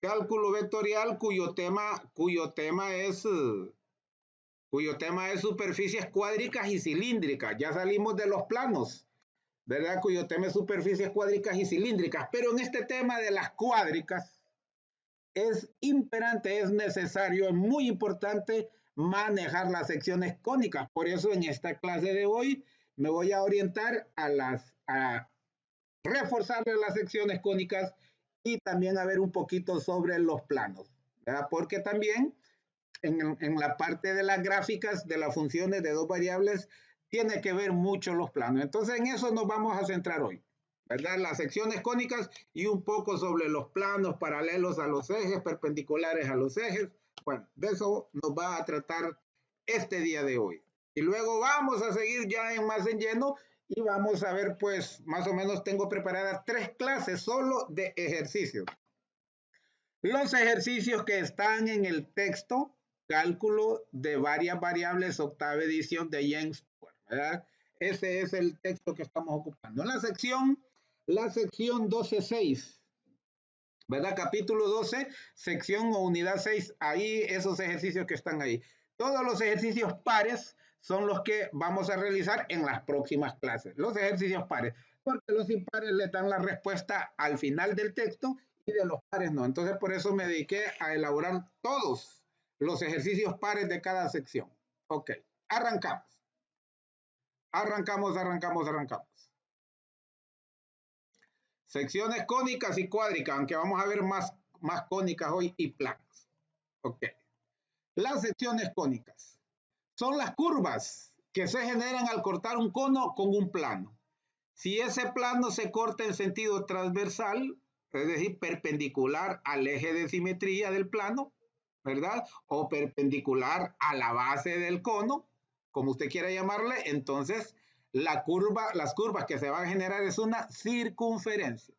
Cálculo vectorial cuyo tema es superficies cuádricas y cilíndricas. Ya salimos de los planos, ¿verdad? Cuyo tema es superficies cuádricas y cilíndricas. Pero en este tema de las cuádricas es imperante, es necesario, es muy importante manejar las secciones cónicas. Por eso en esta clase de hoy me voy a orientar a reforzarle las secciones cónicas y también a ver un poquito sobre los planos, ¿verdad? Porque también en la parte de las gráficas de las funciones de dos variables tiene que ver mucho los planos. Entonces en eso nos vamos a centrar hoy, ¿verdad? Las secciones cónicas y un poco sobre los planos paralelos a los ejes, perpendiculares a los ejes. Bueno, de eso nos va a tratar este día de hoy. Y luego vamos a seguir ya más en lleno y vamos a ver, pues, más o menos tengo preparadas 3 clases solo de ejercicios. Los ejercicios que están en el texto, cálculo de varias variables, octava edición de James Stewart, ¿verdad? Ese es el texto que estamos ocupando. La sección 12.6, ¿verdad? Capítulo 12, sección o unidad 6, ahí esos ejercicios que están ahí. Todos los ejercicios pares son los que vamos a realizar en las próximas clases. Los ejercicios pares, porque los impares le dan la respuesta al final del texto y de los pares no. Entonces, por eso me dediqué a elaborar todos los ejercicios pares de cada sección. Ok, arrancamos. Arrancamos. Secciones cónicas y cuádricas, aunque vamos a ver más cónicas hoy y planas. Ok. Las secciones cónicas son las curvas que se generan al cortar un cono con un plano. Si ese plano se corta en sentido transversal, es decir, perpendicular al eje de simetría del plano, ¿verdad? O perpendicular a la base del cono, como usted quiera llamarle, entonces las curvas que se van a generar es una circunferencia.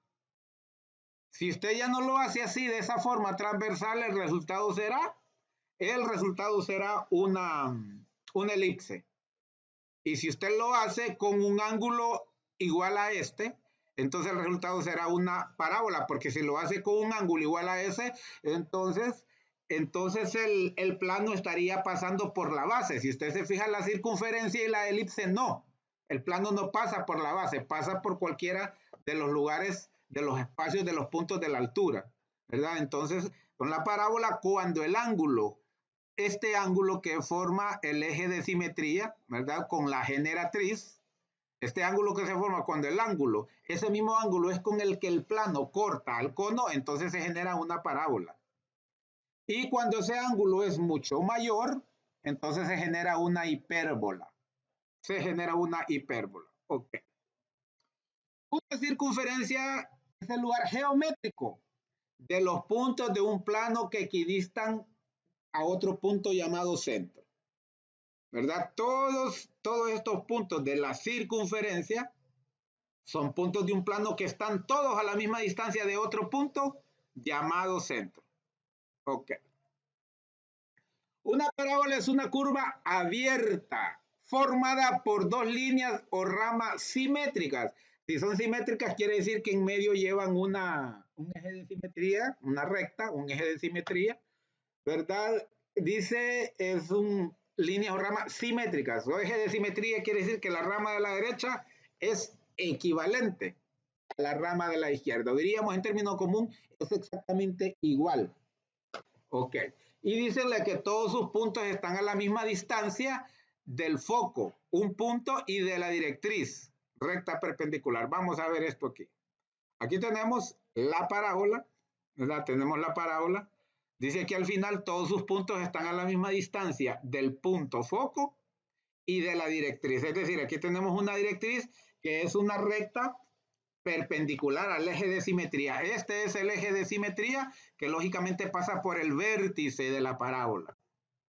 Si usted ya no lo hace así, de esa forma transversal, el resultado será una elipse. Y si usted lo hace con un ángulo igual a este, entonces el resultado será una parábola, porque si lo hace con un ángulo igual a ese, entonces el plano estaría pasando por la base. Si usted se fija, la circunferencia y la elipse no. El plano no pasa por la base, pasa por cualquiera de los lugares, de los espacios, de los puntos de la altura, ¿verdad? Entonces, con la parábola, cuando el ángulo, este ángulo que forma el eje de simetría, ¿verdad? Con la generatriz, este ángulo que se forma cuando el ángulo, ese mismo ángulo es con el que el plano corta al cono, entonces se genera una parábola. Y cuando ese ángulo es mucho mayor, entonces se genera una hipérbola. Ok. Una circunferencia es el lugar geométrico de los puntos de un plano que equidistan a otro punto llamado centro, ¿verdad? Todos estos puntos de la circunferencia son puntos de un plano que están todos a la misma distancia de otro punto llamado centro. Ok. Una parábola es una curva abierta formada por dos líneas o ramas simétricas. Si son simétricas, quiere decir que en medio llevan un eje de simetría, una recta, un eje de simetría, ¿verdad? Dice, es un línea o rama simétricas. O eje de simetría quiere decir que la rama de la derecha es equivalente a la rama de la izquierda. O diríamos en término común, es exactamente igual. Ok. Y dícenle que todos sus puntos están a la misma distancia del foco, un punto, y de la directriz, recta perpendicular. Vamos a ver esto aquí. Aquí tenemos la parábola, ¿verdad? Tenemos la parábola. Dice que al final todos sus puntos están a la misma distancia del punto foco y de la directriz. Es decir, aquí tenemos una directriz que es una recta perpendicular al eje de simetría. Este es el eje de simetría que lógicamente pasa por el vértice de la parábola,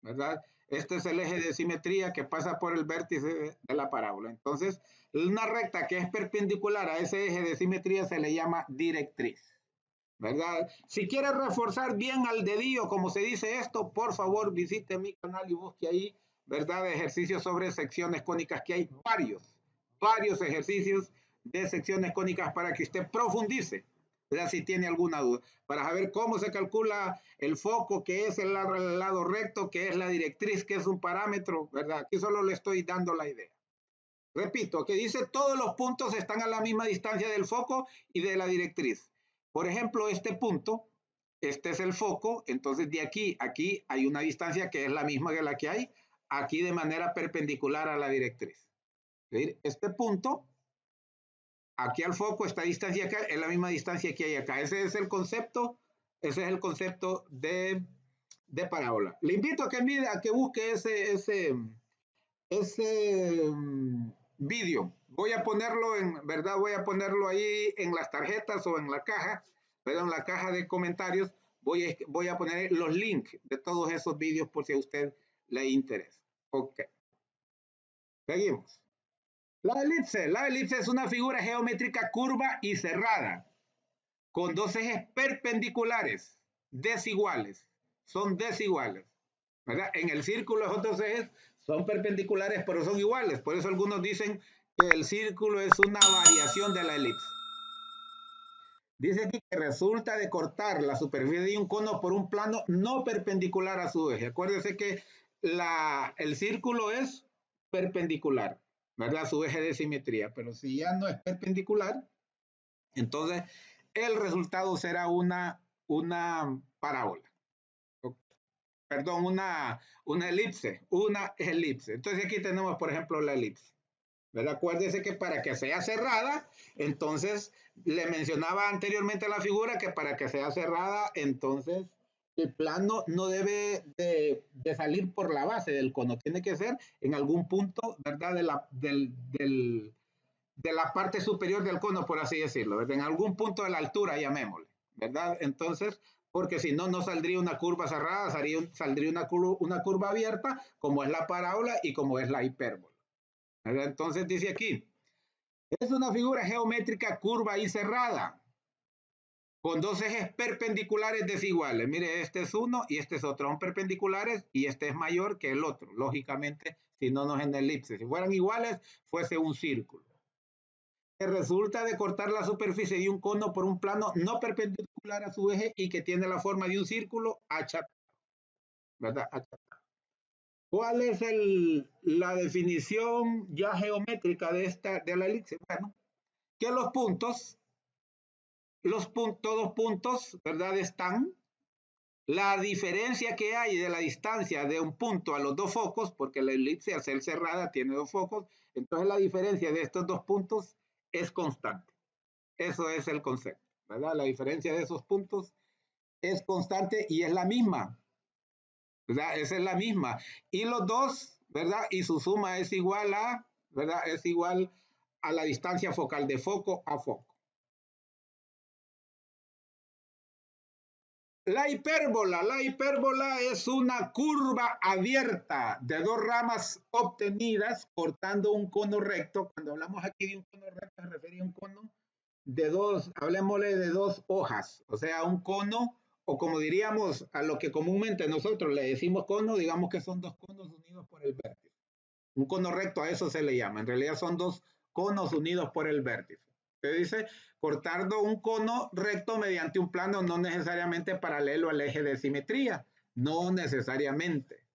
¿verdad? Este es el eje de simetría que pasa por el vértice de la parábola. Entonces, una recta que es perpendicular a ese eje de simetría se le llama directriz, ¿verdad? Si quiere reforzar bien al dedillo, como se dice esto, por favor visite mi canal y busque ahí, ¿verdad? Ejercicios sobre secciones cónicas, que hay varios ejercicios de secciones cónicas para que usted profundice ¿verdad? Si tiene alguna duda, para saber cómo se calcula el foco, qué es el lado recto, qué es la directriz, qué es un parámetro, ¿verdad? Aquí solo le estoy dando la idea. Repito, que dice todos los puntos están a la misma distancia del foco y de la directriz. Por ejemplo, este punto, este es el foco, entonces de aquí a aquí hay una distancia que es la misma que la que hay aquí de manera perpendicular a la directriz. Es decir, este punto, aquí al foco, esta distancia acá, es la misma distancia que hay acá. Ese es el concepto de parábola. Le invito a que busque ese vídeo. Voy a ponerlo en, ¿verdad? Voy a ponerlo ahí en las tarjetas o en la caja, ¿verdad? En la caja de comentarios. Voy a poner los links de todos esos vídeos por si a usted le interesa. Ok, seguimos. La elipse es una figura geométrica curva y cerrada, con dos ejes perpendiculares, desiguales. Son desiguales. ¿Verdad? En el círculo los otros ejes son perpendiculares, pero son iguales. Por eso algunos dicen que el círculo es una variación de la elipse. Dice aquí que resulta de cortar la superficie de un cono por un plano no perpendicular a su eje. Acuérdese que el círculo es perpendicular, ¿verdad? Su eje de simetría, pero si ya no es perpendicular, entonces el resultado será una parábola. Perdón, una elipse. Entonces aquí tenemos, por ejemplo, la elipse. ¿Verdad? Acuérdese que para que sea cerrada, entonces le mencionaba anteriormente a la figura que para que sea cerrada, entonces el plano no debe de salir por la base del cono, tiene que ser en algún punto, ¿verdad? De la parte superior del cono, por así decirlo, ¿verdad? En algún punto de la altura, llamémosle, ¿verdad? Entonces, porque si no, no saldría una curva cerrada, saldría una curva abierta, como es la parábola y como es la hipérbola. ¿Verdad? Entonces dice aquí, es una figura geométrica curva y cerrada, con dos ejes perpendiculares desiguales. Mire, este es uno y este es otro. Son perpendiculares y este es mayor que el otro. Lógicamente, si no, no es en elipse. Si fueran iguales, fuese un círculo. Que resulta de cortar la superficie de un cono por un plano no perpendicular a su eje y que tiene la forma de un círculo achatado. ¿Verdad? Achatado. ¿Cuál es la definición ya geométrica de la elipse? Bueno, que todos los puntos, ¿verdad? Están. La diferencia que hay de la distancia de un punto a los dos focos, porque la elipse al ser cerrada tiene dos focos, entonces la diferencia de estos dos puntos es constante. Eso es el concepto, ¿verdad? La diferencia de esos puntos es constante y es la misma, ¿verdad? Esa es la misma. Y los dos, ¿verdad? Y su suma es igual a, ¿verdad? Es igual a la distancia focal de foco a foco. La hipérbola es una curva abierta de dos ramas obtenidas cortando un cono recto. Cuando hablamos aquí de un cono recto, se refiere a un cono de dos, hablemosle de dos hojas, o sea, un cono, o como diríamos a lo que comúnmente nosotros le decimos cono, digamos que son dos conos unidos por el vértice. Un cono recto a eso se le llama. En realidad son dos conos unidos por el vértice. Se dice cortando un cono recto mediante un plano no necesariamente paralelo al eje de simetría. No necesariamente.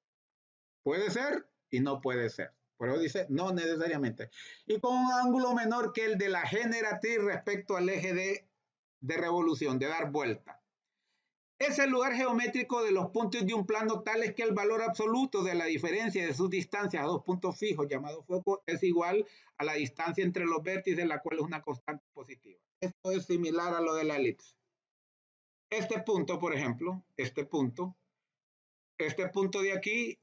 Puede ser y no puede ser. Por eso dice no necesariamente. Y con un ángulo menor que el de la generatriz respecto al eje de revolución, de dar vuelta. Es el lugar geométrico de los puntos de un plano tales que el valor absoluto de la diferencia de sus distancias a dos puntos fijos llamados focos es igual a la distancia entre los vértices, la cual es una constante positiva. Esto es similar a lo de la elipse. Este punto, por ejemplo, este punto de aquí,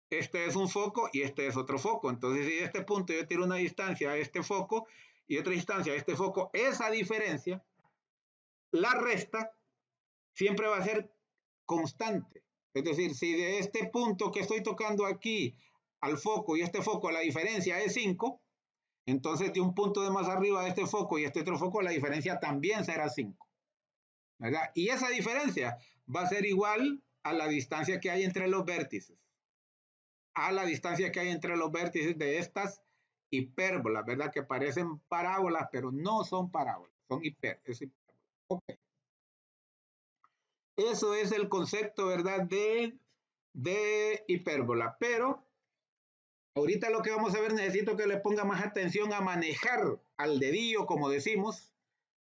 este es un foco y este es otro foco. Entonces, si este punto yo tiro una distancia a este foco y otra distancia a este foco, esa diferencia, la resta, siempre va a ser constante. Es decir, si de este punto que estoy tocando aquí al foco y este foco la diferencia es 5, entonces de un punto de más arriba de este foco y este otro foco la diferencia también será 5. ¿Verdad? Y esa diferencia va a ser igual a la distancia que hay entre los vértices. A la distancia que hay entre los vértices de estas hipérbolas, ¿verdad? Que parecen parábolas, pero no son parábolas, son hipérbolas. Ok. Eso es el concepto, ¿verdad? De hipérbola. Pero ahorita lo que vamos a ver, necesito que le ponga más atención a manejar al dedillo, como decimos,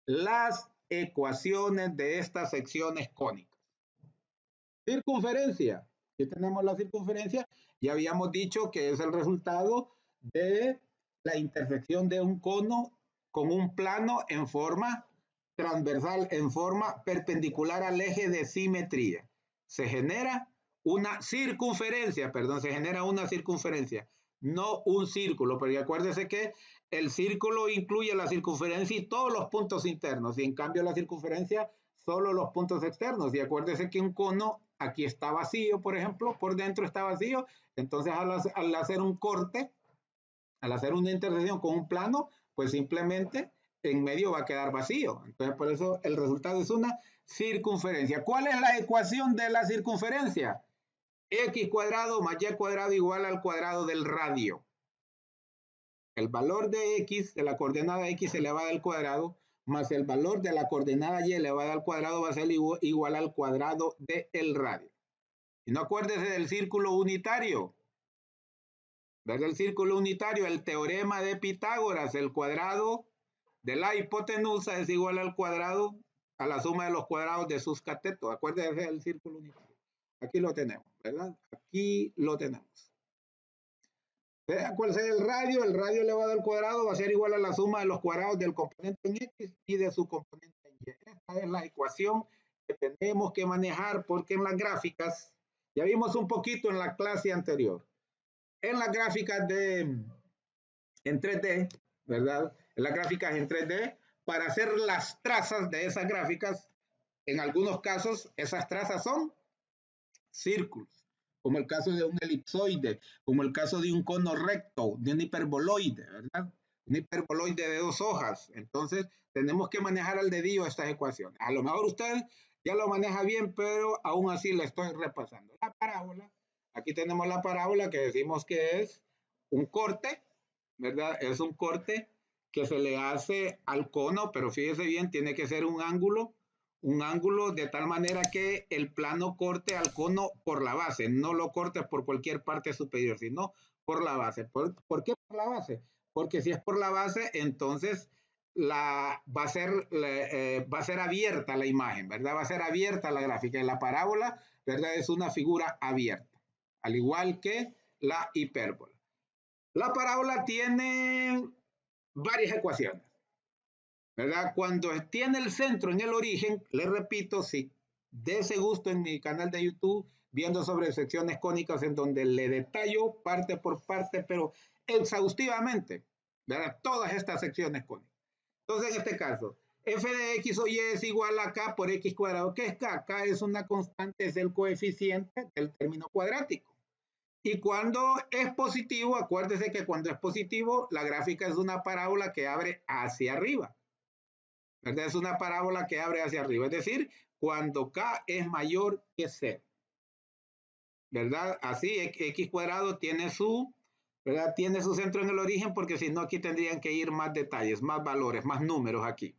las ecuaciones de estas secciones cónicas. Circunferencia. Aquí tenemos la circunferencia. Ya habíamos dicho que es el resultado de la intersección de un cono con un plano en forma transversal, en forma perpendicular al eje de simetría. Se genera una circunferencia, perdón, se genera una circunferencia, no un círculo, porque acuérdese que el círculo incluye la circunferencia y todos los puntos internos, y en cambio la circunferencia solo los puntos externos. Y acuérdese que un cono aquí está vacío, por ejemplo, por dentro está vacío, entonces al hacer un corte, al hacer una intersección con un plano, pues simplemente en medio va a quedar vacío. Entonces por eso el resultado es una circunferencia. ¿Cuál es la ecuación de la circunferencia? X cuadrado más Y cuadrado igual al cuadrado del radio. El valor de X, de la coordenada X elevada al cuadrado, más el valor de la coordenada Y elevada al cuadrado va a ser igual al cuadrado del radio. Y no acuérdese del círculo unitario. Desde el círculo unitario, el teorema de Pitágoras, el cuadrado de la hipotenusa es igual al cuadrado, a la suma de los cuadrados de sus catetos. Acuérdese del círculo unitario. Aquí lo tenemos, ¿verdad? Aquí lo tenemos. Sea cuál sea el radio elevado al cuadrado va a ser igual a la suma de los cuadrados del componente en X y de su componente en Y. Esta es la ecuación que tenemos que manejar porque en las gráficas, ya vimos un poquito en la clase anterior, en las gráficas en 3D, ¿verdad? En las gráficas en 3D, para hacer las trazas de esas gráficas, en algunos casos esas trazas son círculos, como el caso de un elipsoide, como el caso de un cono recto, de un hiperboloide, ¿verdad? Un hiperboloide de dos hojas. Entonces, tenemos que manejar al dedillo estas ecuaciones. A lo mejor usted ya lo maneja bien, pero aún así le estoy repasando. La parábola, aquí tenemos la parábola que decimos que es un corte, ¿verdad? Es un corte que se le hace al cono, pero fíjese bien, tiene que ser un ángulo de tal manera que el plano corte al cono por la base, no lo corte por cualquier parte superior, sino por la base. ¿Por qué por la base? Porque si es por la base, entonces va a ser abierta la imagen, ¿verdad? Va a ser abierta la gráfica. Y la parábola, ¿verdad? Es una figura abierta, al igual que la hipérbola. La parábola tiene varias ecuaciones, ¿verdad? Cuando tiene el centro en el origen, le repito, si de ese gusto en mi canal de YouTube, viendo sobre secciones cónicas en donde le detallo parte por parte, pero exhaustivamente, ¿verdad? Todas estas secciones cónicas. Entonces, en este caso, f de x o y es igual a k por x cuadrado. ¿Qué es k? K es una constante, es el coeficiente del término cuadrático. Y cuando es positivo, acuérdese que cuando es positivo, la gráfica es una parábola que abre hacia arriba, ¿verdad? Es una parábola que abre hacia arriba, es decir, cuando k es mayor que 0, ¿verdad? Así, x cuadrado tiene su, ¿verdad? Tiene su centro en el origen, porque si no, aquí tendrían que ir más detalles, más valores, más números aquí.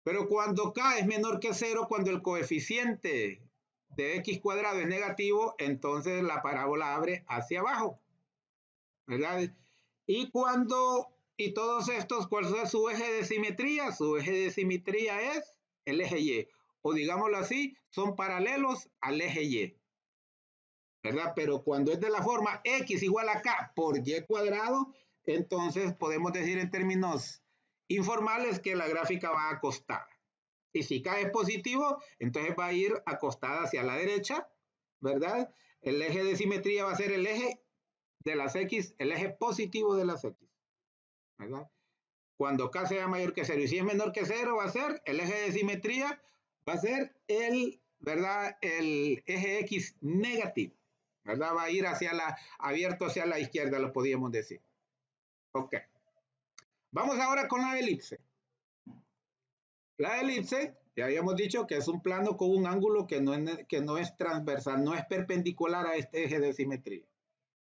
Pero cuando k es menor que 0, cuando el coeficiente de x cuadrado es negativo, entonces la parábola abre hacia abajo, ¿verdad? Y todos estos, ¿cuál es su eje de simetría? Su eje de simetría es el eje Y, o digámoslo así, son paralelos al eje Y, ¿verdad? Pero cuando es de la forma x igual a k por y cuadrado, entonces podemos decir en términos informales que la gráfica va acostada. Y si k es positivo, entonces va a ir acostada hacia la derecha, ¿verdad? El eje de simetría va a ser el eje de las x, el eje positivo de las x, ¿verdad? Cuando k sea mayor que 0 y si es menor que 0 va a ser el eje de simetría, va a ser ¿verdad? El eje x negativo, ¿verdad? Va a ir abierto hacia la izquierda, lo podríamos decir. Ok. Vamos ahora con la elipse. La elipse, ya habíamos dicho que es un plano con un ángulo que no es transversal, no es perpendicular a este eje de simetría.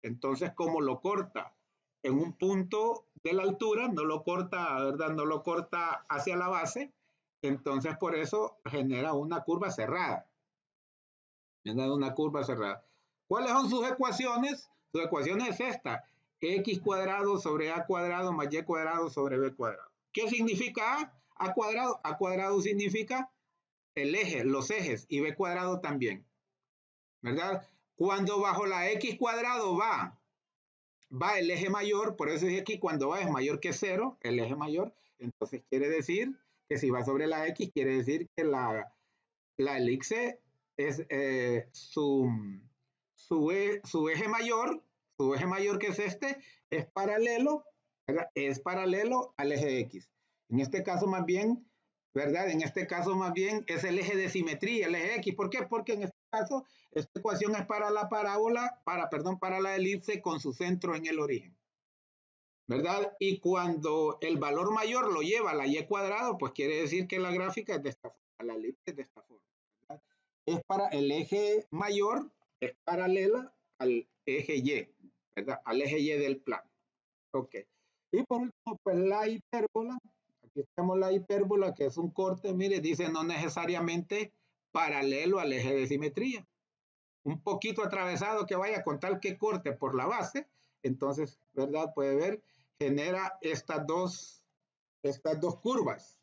Entonces, como lo corta en un punto de la altura, no lo corta, ¿verdad? No lo corta hacia la base, Entonces, por eso genera una curva cerrada. Genera una curva cerrada. ¿Cuáles son sus ecuaciones? Su ecuación es esta. X cuadrado sobre A cuadrado más Y cuadrado sobre B cuadrado. ¿Qué significa A? A cuadrado. A cuadrado significa el eje, los ejes, y B cuadrado también. ¿Verdad? Cuando bajo la X cuadrado va el eje mayor, por eso es que cuando va es mayor que 0, el eje mayor, entonces quiere decir que si va sobre la X, quiere decir que la elipse es su eje mayor que es este, es paralelo, ¿verdad? Es paralelo al eje X. En este caso más bien, ¿verdad? En este caso más bien es el eje de simetría, el eje X. ¿Por qué? Porque en este caso esta ecuación es para la parábola, para la elipse con su centro en el origen. ¿Verdad? Y cuando el valor mayor lo lleva a la y cuadrado, pues quiere decir que la gráfica es de esta forma, la elipse es de esta forma. ¿Verdad? Es para el eje mayor, es paralela al eje Y, ¿verdad? Al eje Y del plano. Ok. Y por último, pues la hipérbola. Aquí tenemos la hipérbola, que es un corte, mire, dice no necesariamente paralelo al eje de simetría. Un poquito atravesado que vaya con tal que corte por la base, entonces, ¿verdad? Puede ver, genera estas dos curvas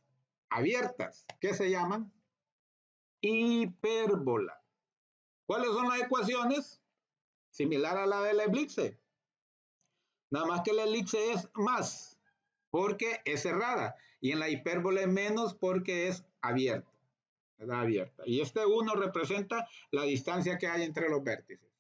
abiertas, que se llaman hipérbola. ¿Cuáles son las ecuaciones? Similar a la de la elipse. Nada más que la elipse es más, porque es cerrada, y en la hipérbola es menos porque es abierta. ¿Verdad? Abierta. Y este 1 representa la distancia que hay entre los vértices.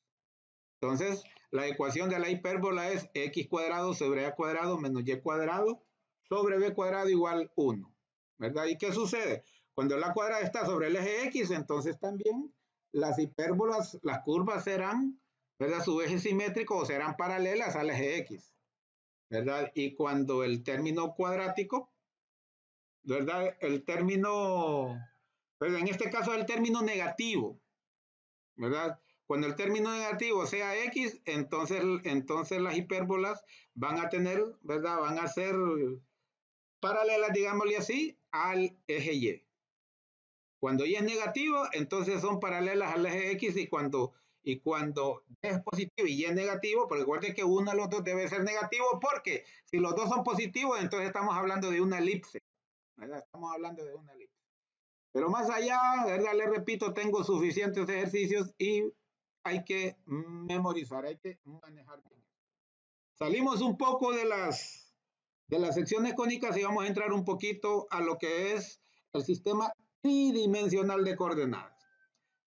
Entonces, la ecuación de la hipérbola es x cuadrado sobre a cuadrado menos y cuadrado sobre b cuadrado igual 1. ¿Verdad? ¿Y qué sucede? Cuando la cuadrada está sobre el eje x, entonces también las hipérbolas, las curvas serán, ¿verdad? Su eje simétrico o serán paralelas al eje x. ¿Verdad? Y cuando el término cuadrático, ¿verdad? El término, pues en este caso el término negativo, ¿verdad? Cuando el término negativo sea x, entonces las hipérbolas van a tener, ¿verdad? Van a ser paralelas, digámosle así, al eje y. Cuando y es negativo, entonces son paralelas al eje x y cuando es positivo y es negativo, pero recuerden que uno de los dos debe ser negativo porque si los dos son positivos, entonces estamos hablando de una elipse, ¿verdad? Estamos hablando de una elipse. Pero más allá, ¿verdad? Les repito, tengo suficientes ejercicios y hay que memorizar, hay que manejar bien. Salimos un poco de las secciones cónicas y vamos a entrar un poquito a lo que es el sistema tridimensional de coordenadas.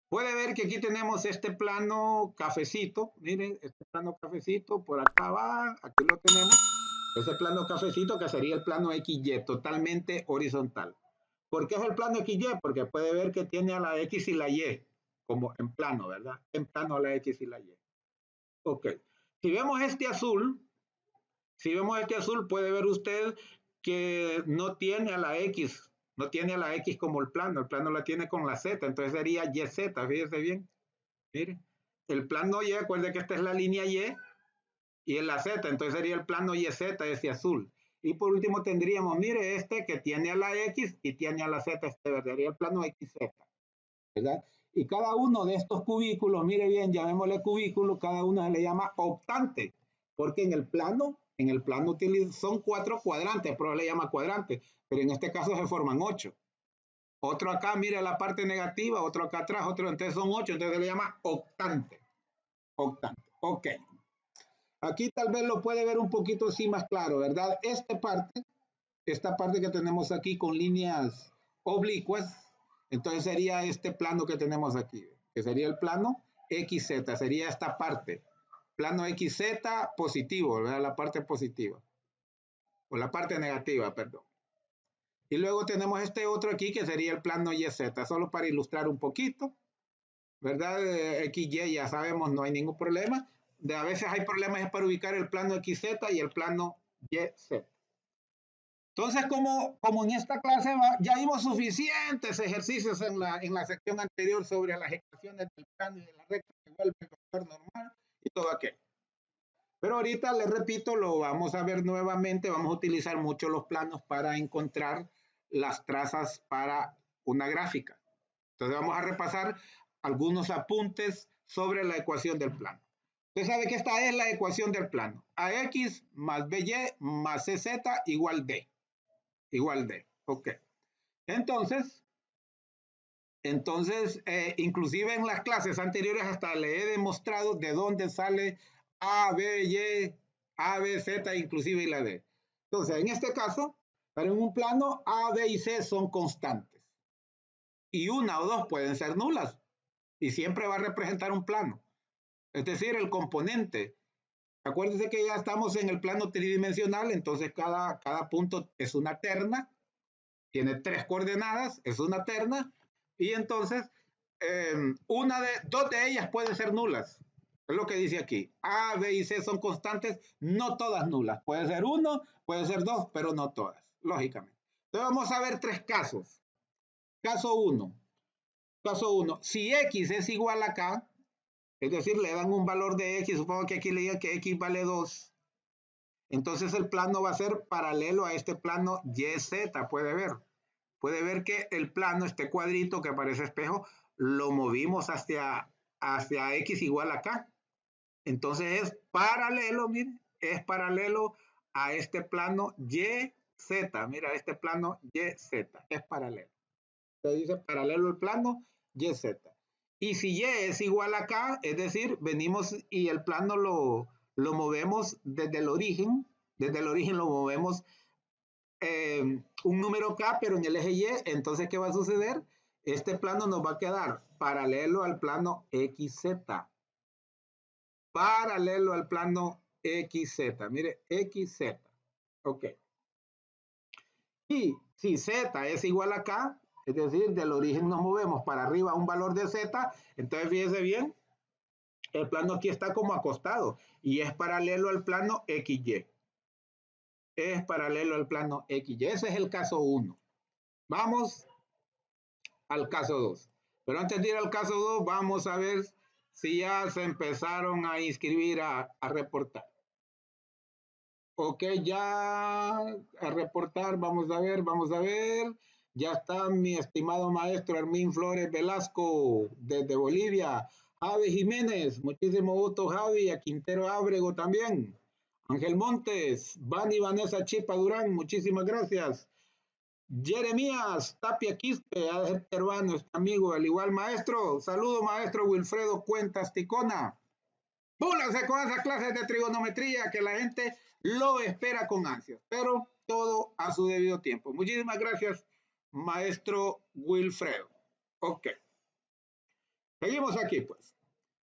Puede ver que aquí tenemos este plano cafecito, miren, este plano cafecito, por acá va, aquí lo tenemos, ese plano cafecito que sería el plano XY, totalmente horizontal. ¿Por qué es el plano XY? Porque puede ver que tiene a la X y la Y, como en plano, ¿verdad? En plano a la X y la Y. Ok. Si vemos este azul, puede ver usted que no tiene a la X, no tiene a la X como el plano la tiene con la Z, entonces sería YZ, fíjese bien. Mire, el plano Y, acuerde que esta es la línea y en la Z, entonces sería el plano YZ, ese azul. Y por último tendríamos, mire, este que tiene a la X y tiene a la Z, este sería el plano XZ, ¿verdad? Y cada uno de estos cubículos, mire bien, llamémosle cubículo, cada uno se le llama octante, porque en el plano son 4 cuadrantes, pero le llama cuadrante, pero en este caso se forman 8. Otro acá, mire la parte negativa, otro acá atrás, otro, entonces son 8, entonces se le llama octante. Octante, ok. Aquí tal vez lo puede ver un poquito así más claro, ¿verdad? Esta parte que tenemos aquí con líneas oblicuas, entonces sería este plano que tenemos aquí, que sería el plano XZ, sería esta parte. Plano XZ positivo, ¿verdad? La parte positiva. O la parte negativa, perdón. Y luego tenemos este otro aquí que sería el plano YZ, solo para ilustrar un poquito, ¿verdad? XY ya sabemos, no hay ningún problema. A veces hay problemas para ubicar el plano XZ y el plano YZ. Entonces, como en esta clase ya vimos suficientes ejercicios en la sección anterior sobre las ecuaciones del plano y de la recta que vuelve el vector normal y todo aquello. Pero ahorita, les repito, lo vamos a ver nuevamente, vamos a utilizar mucho los planos para encontrar las trazas para una gráfica. Entonces vamos a repasar algunos apuntes sobre la ecuación del plano. Usted sabe que esta es la ecuación del plano. AX más BY más CZ igual D. Igual D. Ok. Entonces, inclusive en las clases anteriores hasta le he demostrado de dónde sale A, B, Y, A, B, Z, inclusive y la D. Entonces, en este caso, pero en un plano A, B y C son constantes. Y una o dos pueden ser nulas. Y siempre va a representar un plano. Es decir, el componente. Acuérdense que ya estamos en el plano tridimensional, entonces cada punto es una terna, tiene 3 coordenadas, es una terna, y entonces dos de ellas pueden ser nulas. Es lo que dice aquí. A, B y C son constantes, no todas nulas. Puede ser uno, puede ser dos, pero no todas, lógicamente. Entonces vamos a ver 3 casos. Caso 1. Caso 1. Si X es igual a K, es decir, le dan un valor de X, supongo que aquí le digan que X vale 2. Entonces el plano va a ser paralelo a este plano YZ, puede ver. Puede ver que el plano, este cuadrito que parece espejo, lo movimos hacia X igual a K. Entonces es paralelo, miren, es paralelo a este plano YZ. Mira, este plano YZ es paralelo. Entonces dice paralelo al plano YZ. Y si Y es igual a K, es decir, venimos y el plano lo movemos desde el origen lo movemos un número K, pero en el eje Y, entonces, ¿qué va a suceder? Este plano nos va a quedar paralelo al plano XZ. Paralelo al plano XZ. Mire, XZ. Ok. Y si Z es igual a K, es decir, del origen nos movemos para arriba a un valor de Z, entonces fíjese bien, el plano aquí está como acostado y es paralelo al plano XY. Es paralelo al plano XY. Ese es el caso 1. Vamos al caso 2. Pero antes de ir al caso 2, vamos a ver si ya se empezaron a inscribir a reportar. Ok, ya a reportar, vamos a ver, vamos a ver. Ya está mi estimado maestro Hermín Flores Velasco desde Bolivia. Javi Jiménez, muchísimo gusto Javi, a Quintero Ábrego también. Ángel Montes, Vani Vanessa Chipa Durán, muchísimas gracias. Jeremías Tapia Quispe, peruano, es amigo, al igual maestro. Saludo maestro Wilfredo Cuentas Ticona. Púlanse con esas clases de trigonometría que la gente lo espera con ansias, pero todo a su debido tiempo. Muchísimas gracias, maestro Wilfredo. Ok. Seguimos aquí, pues.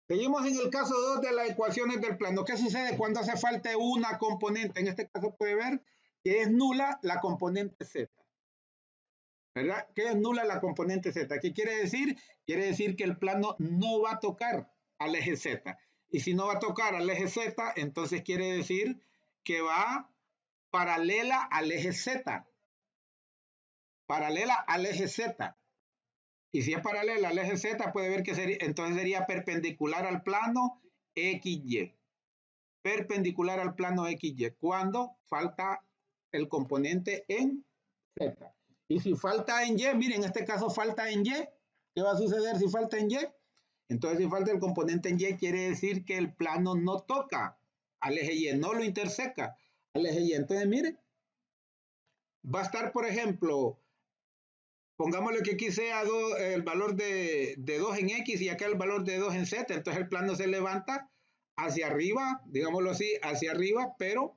Seguimos en el caso 2 de las ecuaciones del plano. ¿Qué sucede cuando hace falta una componente? En este caso puede ver que es nula la componente Z. ¿Verdad? Que es nula la componente Z. ¿Qué quiere decir? Quiere decir que el plano no va a tocar al eje Z. Y si no va a tocar al eje Z, entonces quiere decir que va paralela al eje Z. Paralela al eje Z. Y si es paralela al eje Z, puede ver que entonces sería perpendicular al plano XY. Perpendicular al plano XY. Cuando falta el componente en Z. Y si falta en Y, miren, en este caso falta en Y. ¿Qué va a suceder si falta en Y? Entonces, si falta el componente en Y, quiere decir que el plano no toca al eje Y, no lo interseca al eje Y. Entonces, miren, va a estar, por ejemplo, pongámosle que aquí sea el valor de 2 en X y acá el valor de 2 en Z. Entonces, el plano se levanta hacia arriba, digámoslo así, hacia arriba, pero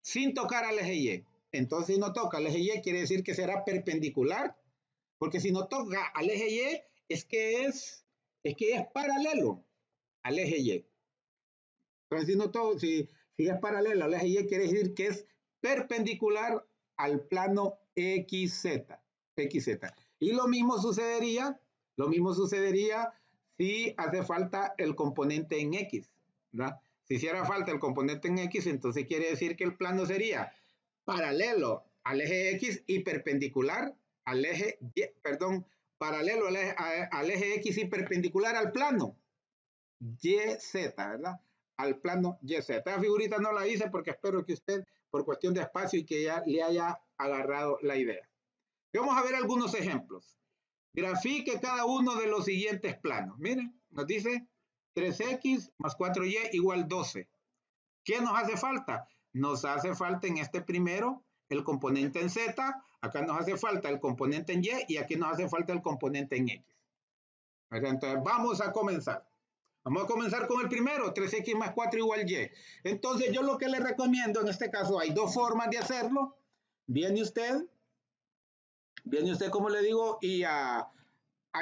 sin tocar al eje Y. Entonces, si no toca al eje Y, quiere decir que será perpendicular, porque si no toca al eje Y, es que es paralelo al eje Y. Entonces, si es paralelo al eje Y, quiere decir que es perpendicular al plano XZ. Y lo mismo sucedería si hace falta el componente en X, ¿verdad? Si hiciera falta el componente en X, entonces quiere decir que el plano sería paralelo al eje X y perpendicular al eje Y, perdón, paralelo al eje X y perpendicular al plano YZ, ¿verdad? Al plano YZ. Esta figurita no la hice porque espero que usted, por cuestión de espacio y que ya le haya agarrado la idea. Vamos a ver algunos ejemplos. Grafique cada uno de los siguientes planos. Miren, nos dice 3x más 4y igual 12. ¿Qué nos hace falta? Nos hace falta en este primero el componente en z, acá nos hace falta el componente en y y aquí nos hace falta el componente en x. Entonces vamos a comenzar. Vamos a comenzar con el primero, 3x más 4 igual y. Entonces yo lo que le recomiendo en este caso, hay dos formas de hacerlo. Viene usted como le digo, y a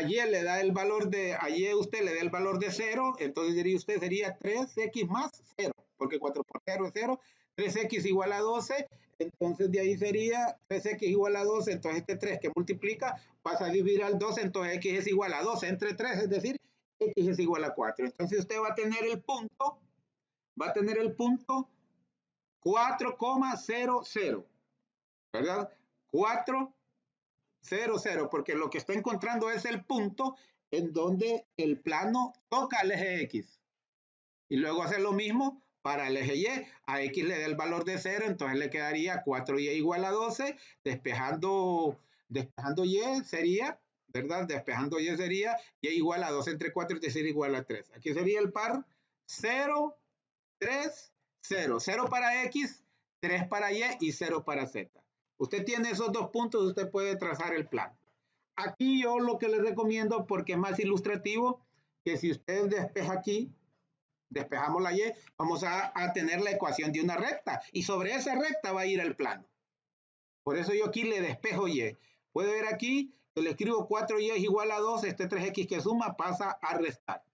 y le da el valor de, a y usted le da el valor de 0, entonces diría usted sería 3x más 0, porque 4 por 0 es 0, 3x igual a 12, entonces de ahí sería 3x igual a 12, entonces este 3 que multiplica pasa a dividir al 12, entonces x es igual a 12 entre 3, es decir, x es igual a 4. Entonces usted va a tener el punto 4,00, ¿verdad? 4, 0, 0, porque lo que está encontrando es el punto en donde el plano toca al eje X. Y luego hace lo mismo para el eje Y. A X le da el valor de 0, entonces le quedaría 4y igual a 12. Despejando Y sería, ¿verdad? Despejando Y sería y igual a 2 entre 4, es decir, igual a 3. Aquí sería el par 0, 3, 0. 0 para X, 3 para Y y 0 para Z. Usted tiene esos dos puntos, usted puede trazar el plan. Aquí yo lo que les recomiendo, porque es más ilustrativo, que si usted despeja aquí, despejamos la Y, vamos a tener la ecuación de una recta. Y sobre esa recta va a ir el plano. Por eso yo aquí le despejo Y. Puede ver aquí, que le escribo 4y es igual a 2, este 3x que suma pasa a restar,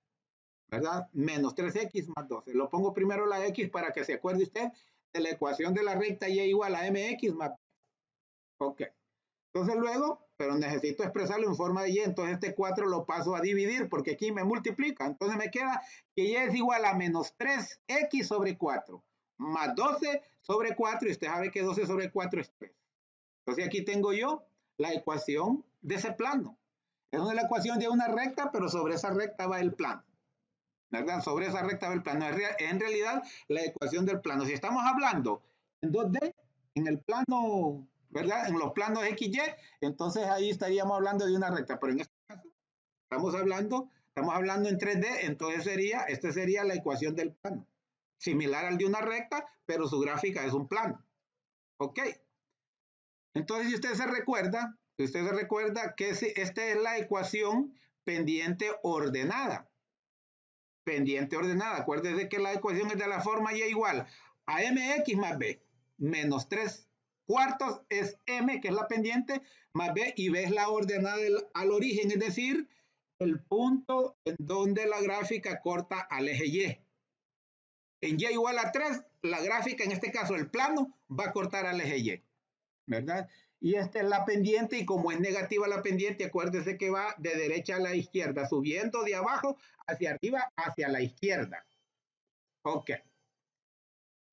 ¿verdad? Menos 3x más 12. Lo pongo primero la x para que se acuerde usted de la ecuación de la recta y igual a mx más. Ok. Entonces luego, pero necesito expresarlo en forma de y, entonces este 4 lo paso a dividir porque aquí me multiplica. Entonces me queda que y es igual a menos 3x sobre 4 más 12 sobre 4 y usted sabe que 12 sobre 4 es 3. Entonces aquí tengo yo la ecuación de ese plano. Es una ecuación de una recta, pero sobre esa recta va el plano, ¿verdad? Sobre esa recta va el plano. En realidad, la ecuación del plano. Si estamos hablando en 2D, en el plano, ¿verdad? En los planos XY, entonces ahí estaríamos hablando de una recta. Pero en este caso, estamos hablando en 3D, entonces esta sería la ecuación del plano. Similar al de una recta, pero su gráfica es un plano. ¿Ok? Entonces, si usted se recuerda que esta es la ecuación pendiente ordenada. Pendiente ordenada. Acuérdese que la ecuación es de la forma y igual a mx más b. Menos 3 cuartos es m, que es la pendiente, más b, y b es la ordenada al origen, es decir, el punto en donde la gráfica corta al eje y. En y igual a 3, la gráfica, en este caso el plano, va a cortar al eje y, ¿verdad? Y esta es la pendiente, y como es negativa la pendiente, acuérdese que va de derecha a la izquierda, subiendo de abajo hacia arriba, hacia la izquierda. Ok.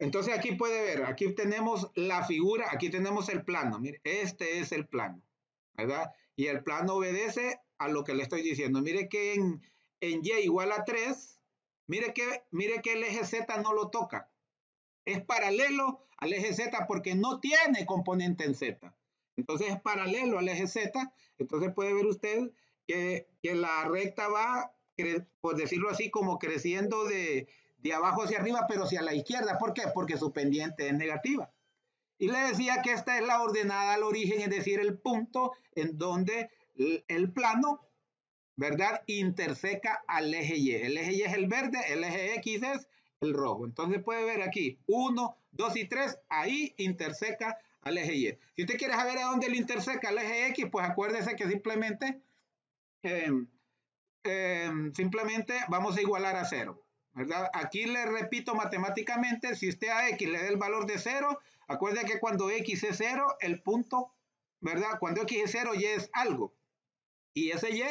Entonces aquí puede ver, aquí tenemos la figura, aquí tenemos el plano. Mire, este es el plano, ¿verdad? Y el plano obedece a lo que le estoy diciendo. Mire que en y igual a 3, mire que el eje Z no lo toca. Es paralelo al eje Z porque no tiene componente en Z. Entonces es paralelo al eje Z. Entonces puede ver usted que la recta va, por decirlo así, como creciendo de abajo hacia arriba, pero hacia la izquierda. ¿Por qué? Porque su pendiente es negativa. Y le decía que esta es la ordenada al origen, es decir, el punto en donde el plano, ¿verdad?, interseca al eje Y. El eje Y es el verde, el eje X es el rojo. Entonces puede ver aquí 1, 2 y 3, ahí interseca al eje Y. Si usted quiere saber a dónde le interseca al eje X, pues acuérdese que simplemente vamos a igualar a 0, ¿verdad? Aquí le repito matemáticamente, si usted a X le da el valor de 0, acuérdese que cuando X es 0, el punto, ¿verdad? Cuando X es 0, Y es algo. Y ese Y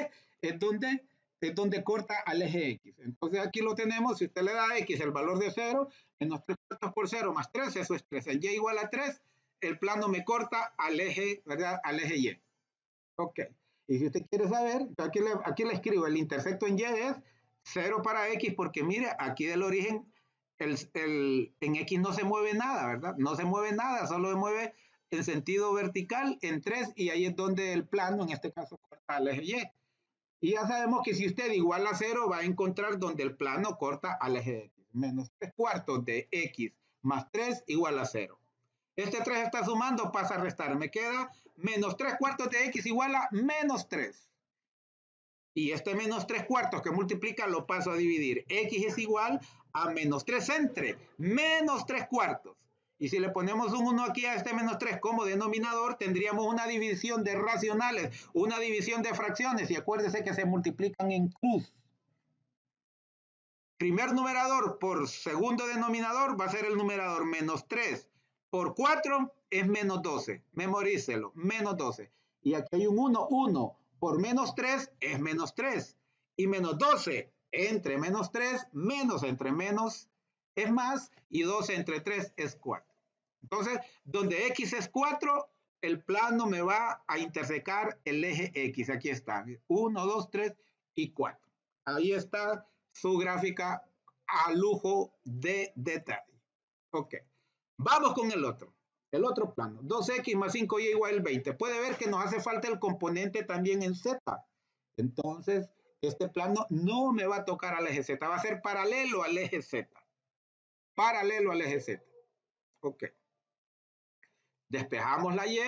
es donde corta al eje X. Entonces aquí lo tenemos, si usted le da a X el valor de 0, menos 3 cuartos por 0 más 3, eso es 3. En Y igual a 3, el plano me corta al eje, ¿verdad?, al eje Y. Ok. Y si usted quiere saber, aquí le escribo, el intersecto en Y es 0 para X, porque mire, aquí del origen, en X no se mueve nada, ¿verdad? No se mueve nada, solo se mueve en sentido vertical en 3 y ahí es donde el plano, en este caso, corta al eje Y. Y ya sabemos que si usted iguala a 0, va a encontrar donde el plano corta al eje X. Menos 3 cuartos de X más 3 igual a 0. Este 3 está sumando, pasa a restar. Me queda menos 3 cuartos de X igual a menos 3. Y este menos 3 cuartos que multiplica lo paso a dividir. X es igual a menos 3 entre menos 3 cuartos. Y si le ponemos un 1 aquí a este menos 3 como denominador, tendríamos una división de racionales, una división de fracciones. Y acuérdese que se multiplican en cruz. Primer numerador por segundo denominador va a ser el numerador menos 3 por 4 es menos 12. Memorícelo, menos 12. Y aquí hay un 1, 1 por menos 3 es menos 3. Y menos 12 entre menos 3, menos entre menos es más, y 12 entre 3 es 4. Entonces, donde X es 4, el plano me va a intersecar el eje X. Aquí está, 1, 2, 3 y 4. Ahí está su gráfica a lujo de detalle. Ok, vamos con el otro. El otro plano, 2x más 5y igual a 20. Puede ver que nos hace falta el componente también en z. Entonces, este plano no me va a tocar al eje z, va a ser paralelo al eje z. Paralelo al eje z. Ok. Despejamos la y.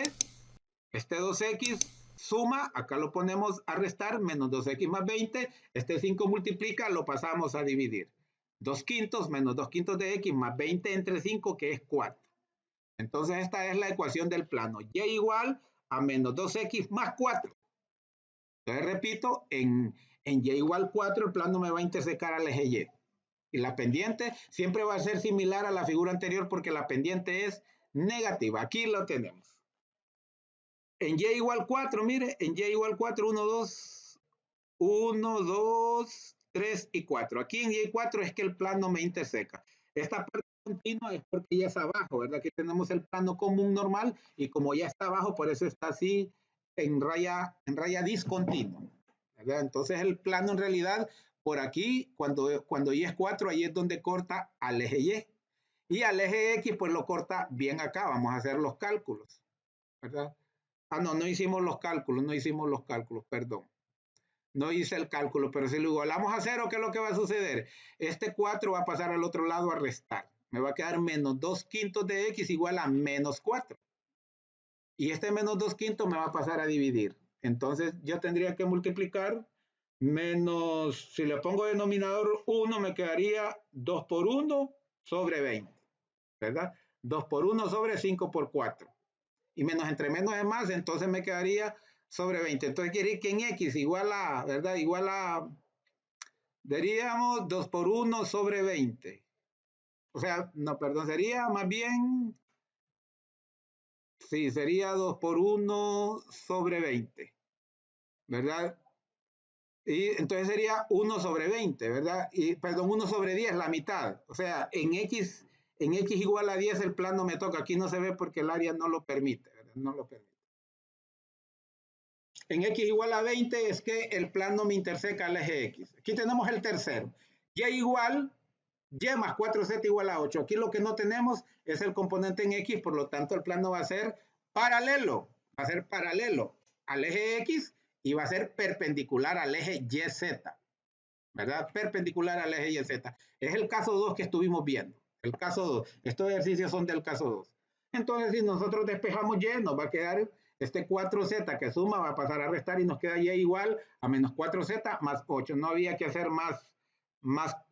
Este 2x suma, acá lo ponemos a restar, menos 2x más 20. Este 5 multiplica, lo pasamos a dividir. 2 quintos menos 2 quintos de x más 20 entre 5, que es 4. Entonces esta es la ecuación del plano. Y igual a menos 2x más 4. Entonces repito, en y igual 4 el plano me va a intersecar al eje y. Y la pendiente siempre va a ser similar a la figura anterior porque la pendiente es negativa. Aquí lo tenemos. En y igual 4, mire, en y igual 4, 1, 2, 3 y 4. Aquí en y 4 es que el plano me interseca. Esta parte continua es porque ya es abajo, ¿verdad? Aquí tenemos el plano común normal y como ya está abajo, por eso está así en raya discontinua, ¿verdad? Entonces el plano en realidad, por aquí, cuando y es 4, ahí es donde corta al eje y. Y al eje X, pues lo corta bien acá. Vamos a hacer los cálculos, ¿verdad? Ah, no hicimos los cálculos, perdón. No hice el cálculo, pero si lo igualamos a 0, ¿qué es lo que va a suceder? Este 4 va a pasar al otro lado a restar. Me va a quedar menos 2 quintos de x igual a menos 4. Y este menos 2 quintos me va a pasar a dividir. Entonces yo tendría que multiplicar menos, si le pongo denominador 1, me quedaría 2 por 1 sobre 20, ¿verdad? 2 por 1 sobre 5 por 4. Y menos entre menos es más, entonces me quedaría sobre 20. Entonces quiere decir que en x igual a, ¿verdad? Igual a, diríamos 2 por 1 sobre 20. O sea, no, perdón, sería más bien, sí, sería 2 por 1 sobre 20, ¿verdad? Y entonces sería 1 sobre 20, ¿verdad? Y, perdón, 1 sobre 10, la mitad. O sea, en x igual a 10 el plano me toca. Aquí no se ve porque el área no lo permite, ¿verdad? No lo permite. En x igual a 20 es que el plano me interseca al eje x. Aquí tenemos el tercero. Y igual, y más 4z igual a 8. Aquí lo que no tenemos es el componente en x, por lo tanto el plano va a ser paralelo. Va a ser paralelo al eje x y va a ser perpendicular al eje yz. ¿Verdad? Perpendicular al eje yz. Es el caso 2 que estuvimos viendo. El caso 2. Estos ejercicios son del caso 2. Entonces, si nosotros despejamos y, nos va a quedar este 4z que suma, va a pasar a restar y nos queda y igual a menos 4z más 8. No había que hacer más,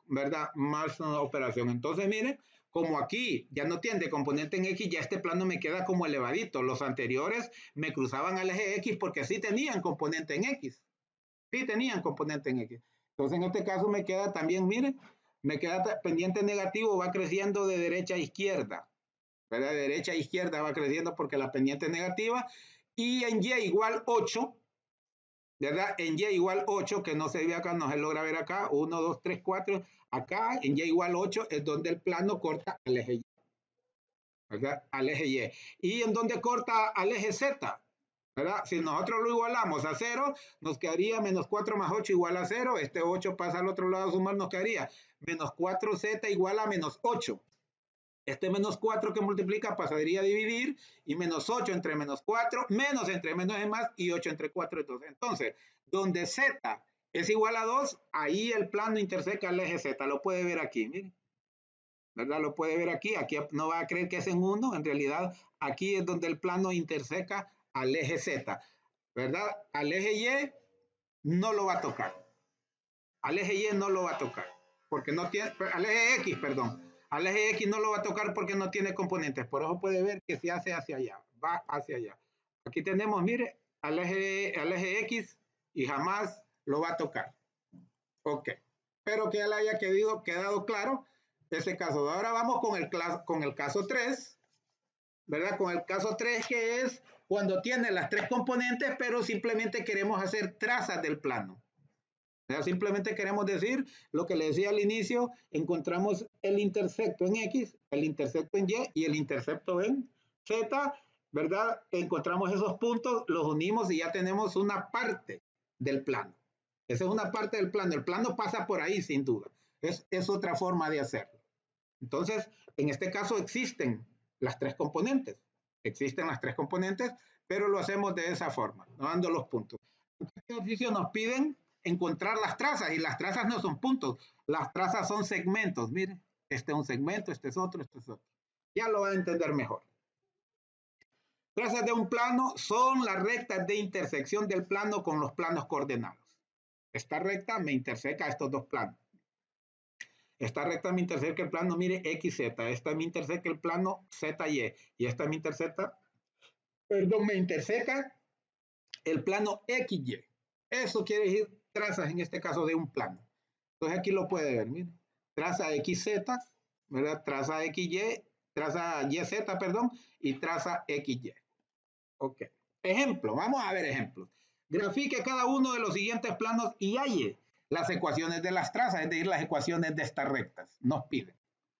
¿verdad? Más operación. Entonces, miren, como aquí ya no tiene componente en x, ya este plano me queda como elevadito. Los anteriores me cruzaban al eje x porque sí tenían componente en x. Sí tenían componente en x. Entonces, en este caso me queda también, miren, me queda pendiente negativo, va creciendo de derecha a izquierda. ¿Verdad? De derecha a izquierda va creciendo porque la pendiente es negativa. Y en y igual 8, ¿verdad? En y igual 8, que no se ve acá, no se logra ver acá, 1, 2, 3, 4. Acá, en y igual 8, es donde el plano corta al eje y. ¿Verdad? Al eje y. ¿Y en donde corta al eje z? ¿Verdad? Si nosotros lo igualamos a 0, nos quedaría menos 4 más 8 igual a 0. Este 8 pasa al otro lado a sumar, nos quedaría menos 4z igual a menos 8. Este menos 4 que multiplica pasaría a dividir, y menos 8 entre menos 4, menos entre menos es más, y 8 entre 4 es 2. Entonces, donde z es igual a 2, ahí el plano interseca el eje z. Lo puede ver aquí, miren. ¿Verdad? Lo puede ver aquí. Aquí no va a creer que es en 1. En realidad, aquí es donde el plano interseca al eje z. ¿Verdad? Al eje y no lo va a tocar. Al eje y no lo va a tocar. Porque no tiene, al eje x, perdón. Al eje x no lo va a tocar porque no tiene componentes. Por eso puede ver que se hace hacia allá. Va hacia allá. Aquí tenemos, mire, al eje x y jamás lo va a tocar. Ok. Espero que ya le haya quedado claro ese caso. Ahora vamos con el caso 3, ¿verdad? Con el caso 3, que es cuando tiene las tres componentes, pero simplemente queremos hacer trazas del plano. ¿Verdad? Simplemente queremos decir lo que le decía al inicio, encontramos el intersecto en X, el intersecto en Y y el intercepto en Z, ¿verdad? Encontramos esos puntos, los unimos y ya tenemos una parte del plano. Esa es una parte del plano. El plano pasa por ahí, sin duda. Es otra forma de hacerlo. Entonces, en este caso existen las tres componentes. Existen las tres componentes, pero lo hacemos de esa forma, dando los puntos. En este ejercicio nos piden encontrar las trazas, y las trazas no son puntos, las trazas son segmentos. Miren, este es un segmento, este es otro, este es otro. Ya lo va a entender mejor. Trazas de un plano son las rectas de intersección del plano con los planos coordenados. Esta recta me interseca estos dos planos. Esta recta me interseca el plano, mire, XZ. Esta me interseca el plano ZY. Y esta me interseca el plano XY. Eso quiere decir trazas, en este caso, de un plano. Entonces aquí lo puede ver, mire. Traza XZ, ¿verdad? Traza XY, traza YZ, perdón, y traza XY. Ok. Ejemplo, vamos a ver ejemplos. Grafique cada uno de los siguientes planos y halle las ecuaciones de las trazas, es decir, las ecuaciones de estas rectas. Nos piden.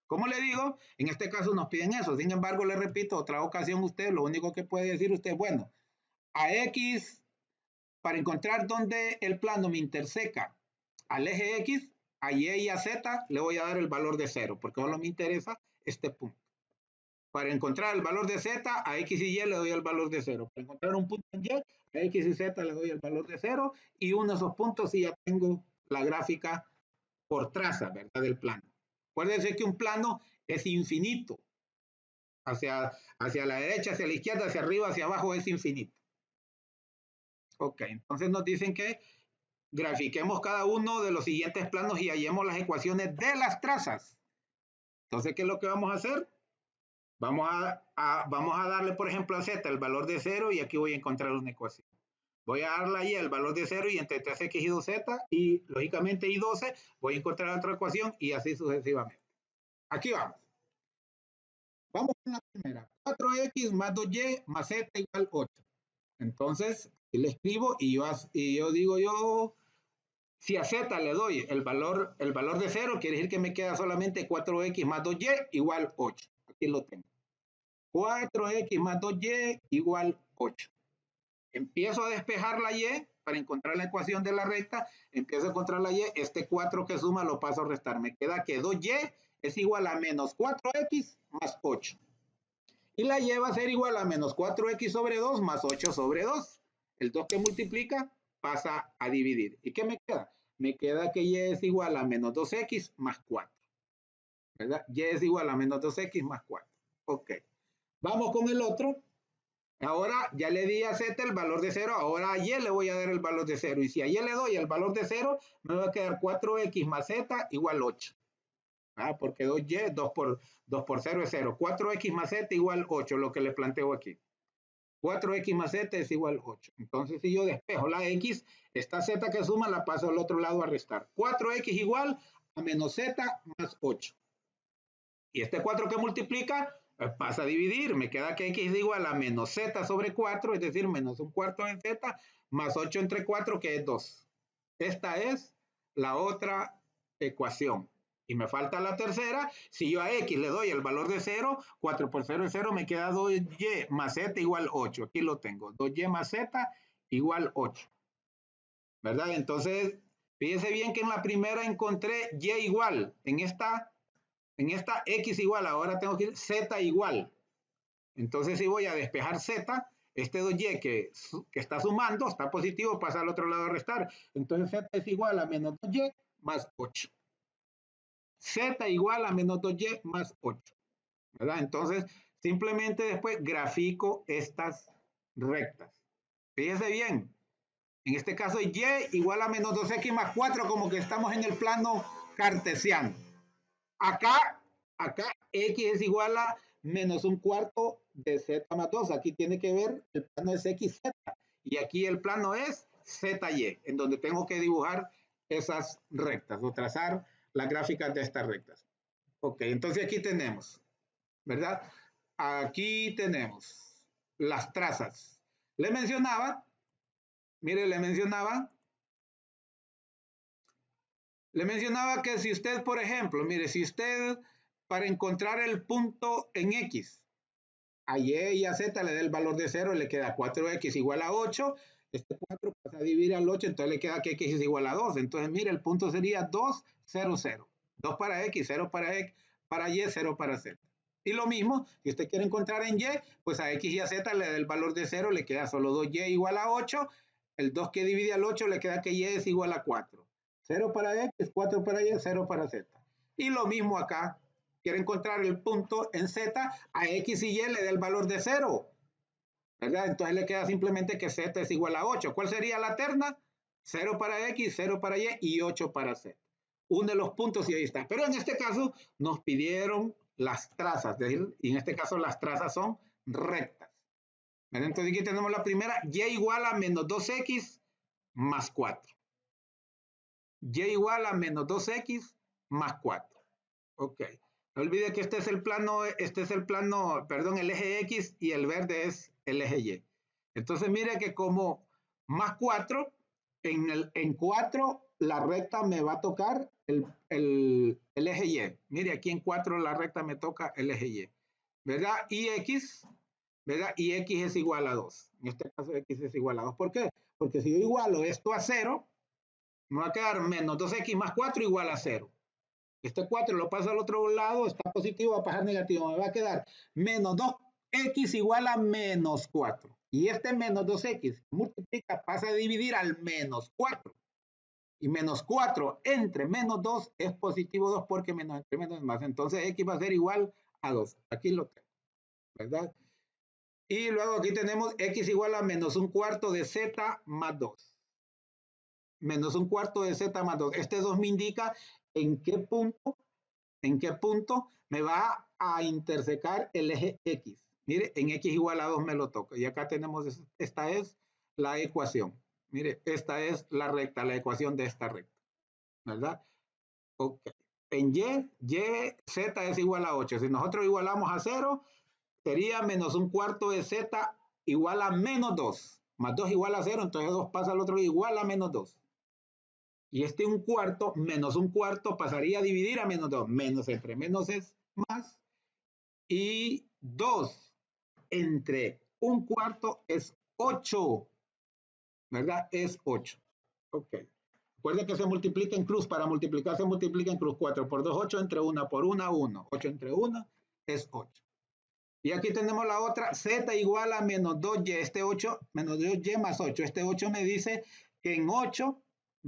Como le digo, en este caso nos piden eso. Sin embargo, le repito, otra ocasión usted, lo único que puede decir usted, bueno, a X, para encontrar dónde el plano me interseca al eje X, a Y y a Z, le voy a dar el valor de 0, porque solo me interesa este punto. Para encontrar el valor de Z, a X y Y le doy el valor de 0. Para encontrar un punto en Y, a X y Z le doy el valor de 0, y uno de esos puntos y ya tengo la gráfica por traza, ¿verdad? Del plano. Acuérdense que un plano es infinito. Hacia la derecha, hacia la izquierda, hacia arriba, hacia abajo es infinito. Ok, entonces nos dicen que grafiquemos cada uno de los siguientes planos y hallemos las ecuaciones de las trazas. Entonces, ¿qué es lo que vamos a hacer? Vamos a darle, por ejemplo, a Z el valor de 0, y aquí voy a encontrar una ecuación. Voy a darle ahí el valor de 0 y entre 3x y 2z, y lógicamente y 12, voy a encontrar otra ecuación y así sucesivamente. Aquí vamos. Vamos con la primera. 4x más 2y más z igual 8. Entonces, aquí le escribo y yo digo, si a z le doy el valor de 0, quiere decir que me queda solamente 4x más 2y igual 8. Aquí lo tengo. 4x más 2y igual 8. Empiezo a despejar la y para encontrar la ecuación de la recta. Empiezo a encontrar la y. Este 4 que suma lo paso a restar. Me queda que 2y es igual a menos 4x más 8. Y la y va a ser igual a menos 4x sobre 2 más 8 sobre 2. El 2 que multiplica pasa a dividir. ¿Y qué me queda? Me queda que y es igual a menos 2x más 4. ¿Verdad? Y es igual a menos 2x más 4. Ok. Vamos con el otro. Ahora ya le di a z el valor de 0, ahora a y le voy a dar el valor de 0. Y si a y le doy el valor de 0, me va a quedar 4x más z igual 8. Porque 2y, 2 por 0 es 0. 4x más z igual 8, lo que le planteo aquí. 4x más z es igual 8. Entonces, si yo despejo la x, esta z que suma la paso al otro lado a restar. 4x igual a menos z más 8. Y este 4 que multiplica, pasa a dividir. Me queda que x es igual a menos z sobre 4, es decir, menos un cuarto en z, más 8 entre 4, que es 2. Esta es la otra ecuación. Y me falta la tercera. Si yo a x le doy el valor de 0, 4 por 0 es 0, me queda 2y más z igual 8. Aquí lo tengo. 2y más z igual 8. ¿Verdad? Entonces, fíjense bien que en la primera encontré y igual. En esta En esta X igual, ahora tengo que ir Z igual. Entonces, si voy a despejar Z, este 2y que está sumando, está positivo, pasa al otro lado a restar. Entonces, Z es igual a menos 2y más 8. Z igual a menos 2y más 8. ¿Verdad? Entonces, simplemente después grafico estas rectas. Fíjese bien, en este caso y igual a menos 2x más 4, como que estamos en el plano cartesiano. Acá x es igual a menos un cuarto de z más 2. Aquí tiene que ver, el plano es xz. Y aquí el plano es zy, en donde tengo que dibujar esas rectas o trazar las gráficas de estas rectas. Ok, entonces aquí tenemos, ¿verdad? Aquí tenemos las trazas. Le mencionaba, mire, le mencionaba que si usted, por ejemplo, mire, si usted para encontrar el punto en X, a Y y a Z le da el valor de 0, le queda 4X igual a 8, este 4 pasa a dividir al 8, entonces le queda que X es igual a 2. Entonces, mire, el punto sería 2, 0, 0. 2 para X, 0 para Y, 0 para Z. Y lo mismo, si usted quiere encontrar en Y, pues a X y a Z le da el valor de 0, le queda solo 2Y igual a 8. El 2 que divide al 8 le queda que Y es igual a 4. 0 para X, 4 para Y, 0 para Z. Y lo mismo acá. Quiere encontrar el punto en Z, a X y Y le da el valor de 0. ¿Verdad? Entonces le queda simplemente que Z es igual a 8. ¿Cuál sería la terna? 0 para X, 0 para Y y 8 para Z. Une los puntos y ahí está. Pero en este caso nos pidieron las trazas, y en este caso las trazas son rectas. Entonces aquí tenemos la primera, Y igual a menos 2X más 4. Y igual a menos 2X más 4. Ok. No olvide que este es el plano, perdón, el eje X y el verde es el eje Y. Entonces mire que como más 4, en 4 la recta me va a tocar el eje Y. Mire, aquí en 4 la recta me toca el eje Y. ¿Verdad? Y X, ¿verdad? Y X es igual a 2. En este caso X es igual a 2. ¿Por qué? Porque si yo igualo esto a 0, me va a quedar menos 2X más 4 igual a 0. Este 4 lo paso al otro lado, está positivo, va a pasar negativo. Me va a quedar menos 2x igual a menos 4. Y este menos 2x multiplica, pasa a dividir al menos 4. Y menos 4 entre menos 2 es positivo 2 porque menos entre menos es más. Entonces x va a ser igual a 2. Aquí lo tengo, ¿verdad? Y luego aquí tenemos x igual a menos un cuarto de z más 2. Menos un cuarto de z más 2. Este 2 me indica en qué punto me va a intersecar el eje X. Mire, en X igual a 2 me lo toca. Y acá tenemos, esta es la ecuación. Mire, esta es la recta, la ecuación de esta recta. ¿Verdad? Ok. En Z es igual a 8. Si nosotros igualamos a 0, sería menos un cuarto de Z igual a menos 2. Más 2 igual a 0, entonces 2 pasa al otro igual a menos 2. Y este un cuarto menos un cuarto pasaría a dividir a menos 2. Menos entre menos es más. Y 2 entre un cuarto es 8. ¿Verdad? Es 8. Ok. Recuerden que se multiplica en cruz. Para multiplicar se multiplica en cruz. 4 por 2, 8. Entre 1 por 1, 1. 8 entre 1 es 8. Y aquí tenemos la otra. Z igual a menos 2y. Este 8, menos 2y más 8. Este 8 me dice que en 8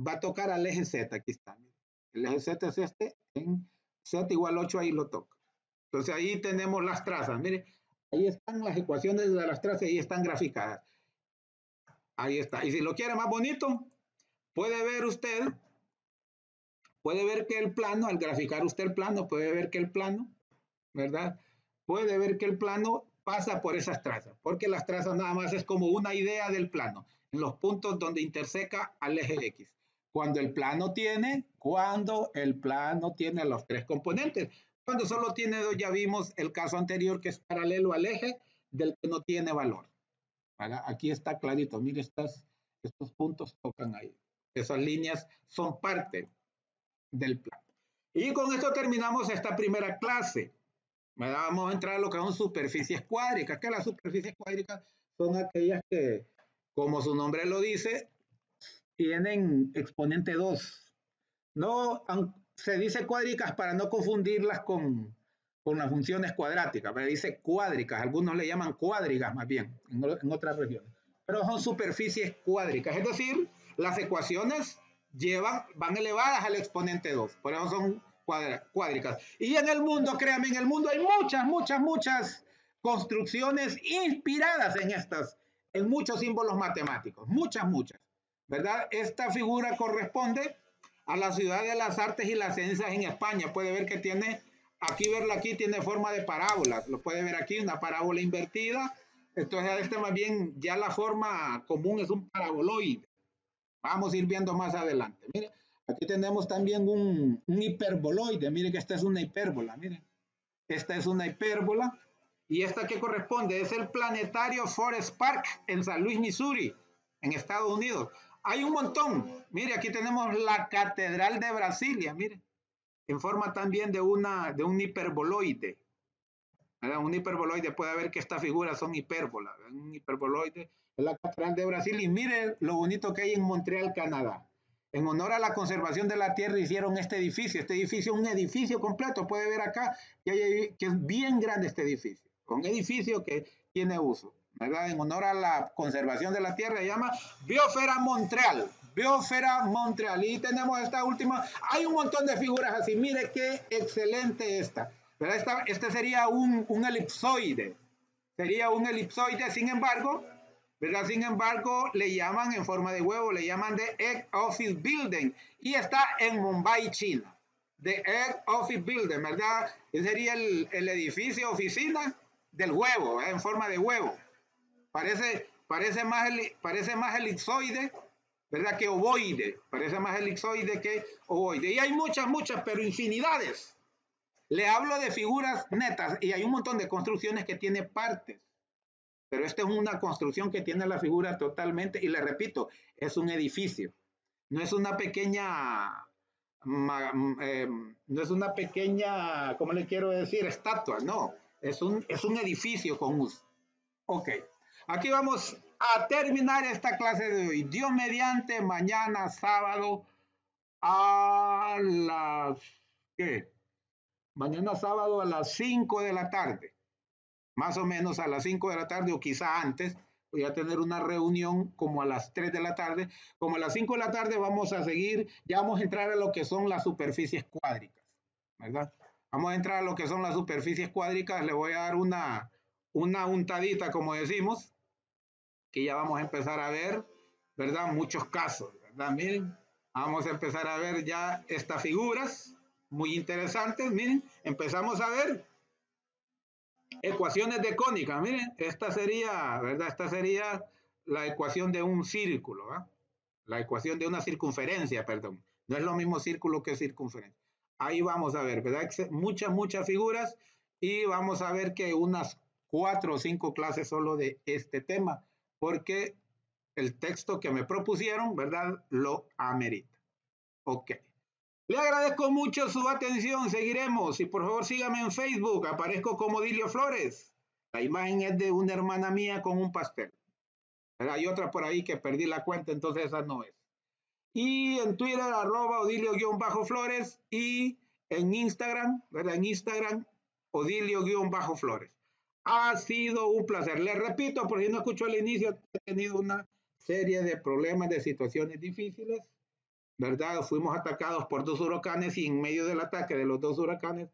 va a tocar al eje Z. Aquí está. El eje Z es este. En Z igual 8 ahí lo toca. Entonces ahí tenemos las trazas. Mire, ahí están las ecuaciones de las trazas y ahí están graficadas. Ahí está. Y si lo quiere más bonito, puede ver que el plano, al graficar usted el plano, puede ver que el plano, ¿verdad? Puede ver que el plano pasa por esas trazas, porque las trazas nada más es como una idea del plano, en los puntos donde interseca al eje X. Cuando el plano tiene los tres componentes. Cuando solo tiene dos, ya vimos el caso anterior que es paralelo al eje del que no tiene valor. ¿Verdad? Aquí está clarito, mire, estos puntos tocan ahí. Esas líneas son parte del plano. Y con esto terminamos esta primera clase. Vamos a entrar a lo que son superficies cuádricas, que las superficies cuádricas son aquellas que, como su nombre lo dice, tienen exponente 2. No, se dice cuádricas para no confundirlas con las funciones cuadráticas, pero dice cuádricas, algunos le llaman cuádrigas más bien, en otras regiones, pero son superficies cuádricas, es decir, las ecuaciones van elevadas al exponente 2, por eso son cuádricas. Y en el mundo, créanme, en el mundo hay muchas construcciones inspiradas en muchos símbolos matemáticos, muchas, ¿verdad? Esta figura corresponde a la ciudad de las artes y las ciencias en España. Puede ver que tiene, verla aquí, tiene forma de parábolas. Lo puede ver aquí, una parábola invertida. Entonces, más bien, ya la forma común es un paraboloide. Vamos a ir viendo más adelante. Mire, aquí tenemos también un hiperboloide. Mire que esta es una hipérbola. Mire, esta es una hipérbola. ¿Y esta qué corresponde? Es el planetario Forest Park en San Luis, Missouri, en Estados Unidos. Hay un montón. Mire, aquí tenemos la Catedral de Brasilia, mire, en forma también de un hiperboloide. ¿Verdad? Un hiperboloide, puede ver que estas figuras son hipérbolas. Un hiperboloide es la Catedral de Brasil. Y mire lo bonito que hay en Montreal, Canadá. En honor a la conservación de la tierra hicieron este edificio. Este edificio es un edificio completo. Puede ver acá que es bien grande este edificio. Un edificio que tiene uso, ¿verdad? En honor a la conservación de la tierra, se llama Biosfera Montreal. Biosfera Montreal. Y tenemos esta última. Hay un montón de figuras así. Mire qué excelente esta. ¿Verdad? Este sería un elipsoide. Sería un elipsoide, sin embargo, ¿verdad? Sin embargo, le llaman en forma de huevo, le llaman The Egg Office Building. Y está en Mumbai, China. The Egg Office Building, ¿verdad? Ese sería el edificio oficina del huevo, en forma de huevo. Parece más elipsoide, ¿verdad? Que ovoide. Parece más elipsoide que ovoide. Y hay muchas, pero infinidades. Le hablo de figuras netas y hay un montón de construcciones que tiene partes. Pero esta es una construcción que tiene la figura totalmente, y le repito, es un edificio. No es una pequeña, no es una pequeña, ¿cómo le quiero decir? Estatua, no. Es un edificio con uso. Ok. Aquí vamos a terminar esta clase de hoy. Dios mediante, mañana sábado a las, ¿qué? Mañana sábado a las 5 de la tarde. Más o menos a las 5 de la tarde o quizá antes. Voy a tener una reunión como a las 3 de la tarde. Como a las 5 de la tarde vamos a seguir, ya vamos a entrar a lo que son las superficies cuádricas, ¿verdad? Vamos a entrar a lo que son las superficies cuádricas. Le voy a dar una untadita, como decimos, que ya vamos a empezar a ver, ¿verdad? Muchos casos, ¿verdad? Miren, vamos a empezar a ver ya estas figuras muy interesantes. Miren, empezamos a ver ecuaciones de cónica. Miren, esta sería, ¿verdad? Esta sería la ecuación de un círculo, ¿verdad? La ecuación de una circunferencia, perdón. No es lo mismo círculo que circunferencia. Ahí vamos a ver, ¿verdad? Muchas figuras, y vamos a ver que unas 4 o 5 clases solo de este tema, porque el texto que me propusieron, ¿verdad? Lo amerita. Ok. Le agradezco mucho su atención. Seguiremos. Y por favor sígame en Facebook. Aparezco como Dilio Flores. La imagen es de una hermana mía con un pastel. Pero hay otra por ahí que perdí la cuenta, entonces esa no es. Y en Twitter, @Odilio_Flores. Y en Instagram, ¿verdad? En Instagram, Odilio_Flores. Ha sido un placer. Les repito, por si no escuchó al inicio, he tenido una serie de problemas, de situaciones difíciles, ¿verdad? Fuimos atacados por 2 huracanes, y en medio del ataque de los 2 huracanes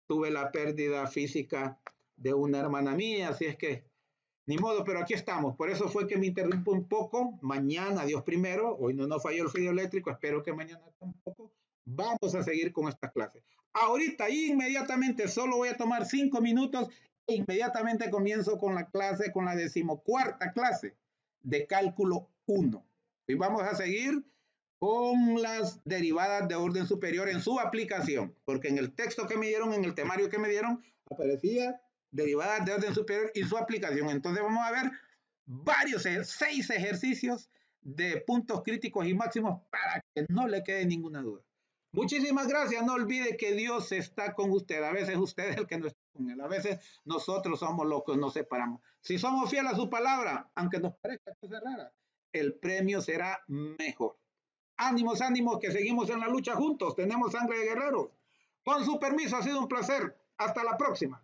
tuve la pérdida física de una hermana mía, así es que ni modo, pero aquí estamos. Por eso fue que me interrumpo un poco. Mañana, Dios primero, hoy no nos falló el fluido eléctrico, espero que mañana tampoco. Vamos a seguir con esta clase. Ahorita, inmediatamente, solo voy a tomar 5 minutos e inmediatamente comienzo con la clase, con la 14ª clase de cálculo 1. Y vamos a seguir con las derivadas de orden superior en su aplicación, porque en el texto que me dieron, en el temario que me dieron, aparecía derivadas de orden superior y su aplicación. Entonces vamos a ver 6 ejercicios de puntos críticos y máximos para que no le quede ninguna duda. Muchísimas gracias. No olvide que Dios está con usted. A veces usted es el que no está con él. A veces nosotros somos los que nos separamos. Si somos fieles a su palabra, aunque nos parezca cosa rara, el premio será mejor. ánimos, ánimos, que seguimos en la lucha juntos. Tenemos sangre de guerreros. Con su permiso, ha sido un placer. Hasta la próxima.